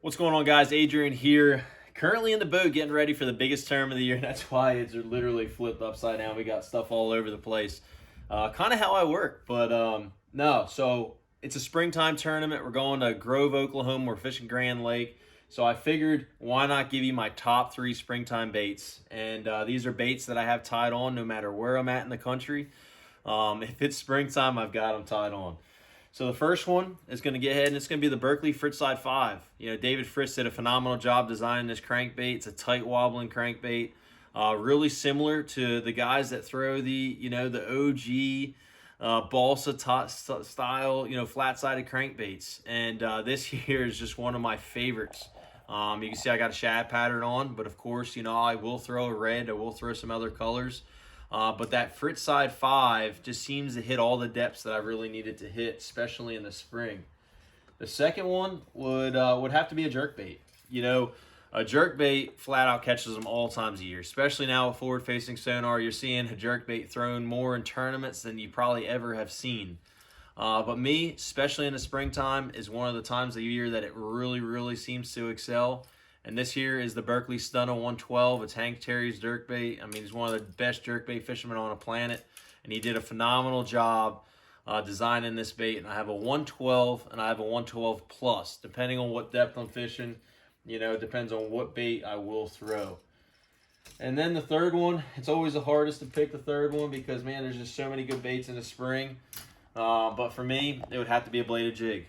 What's going on, guys? Adrian here. Currently in the boat getting ready for the biggest term of the year. That's why it's literally flipped upside down. We got stuff all over the place. Kind of how I work, but no. So it's a springtime tournament. We're going to Grove, Oklahoma. We're fishing Grand Lake. So I figured, why not give you my top 3 springtime baits? And these are baits that I have tied on no matter where I'm at in the country. If it's springtime, I've got them tied on. So the first one is going to get ahead, and it's going to be the Berkley Fritz 5. David Fritz did a phenomenal job designing this crankbait. It's a tight wobbling crankbait, really similar to the guys that throw the OG balsa style, flat-sided crankbaits. And this here is just one of my favorites. You can see I got a shad pattern on, but of course, I will throw a red. I will throw some other colors. But that Fritz 5 just seems to hit all the depths that I really needed to hit, especially in the spring. The second one would have to be a jerkbait. A jerkbait flat out catches them all times a year, especially now with forward-facing sonar. You're seeing a jerkbait thrown more in tournaments than you probably ever have seen. But me, especially in the springtime, is one of the times of the year that it really, really seems to excel. And this here is the Berkley Stenta 112. It's Hank Terry's jerkbait. I mean, he's one of the best jerkbait fishermen on the planet. And he did a phenomenal job designing this bait. And I have a 112 and I have a 112 plus. Depending on what depth I'm fishing, it depends on what bait I will throw. And then the third one, it's always the hardest to pick the third one because, man, there's just so many good baits in the spring. But for me, it would have to be a bladed jig.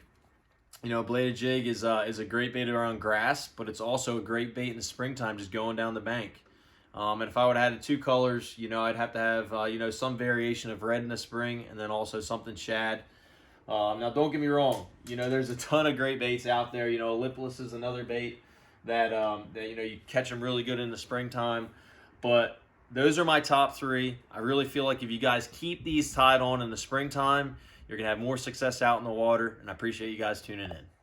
A bladed jig is a great bait around grass, but it's also a great bait in the springtime just going down the bank. And if I would have added 2 colors, I'd have to have, some variation of red in the spring and then also something shad. Now, don't get me wrong. There's a ton of great baits out there. Lipless is another bait that you catch them really good in the springtime. But those are my top 3. I really feel like if you guys keep these tied on in the springtime, you're going to have more success out in the water, and I appreciate you guys tuning in.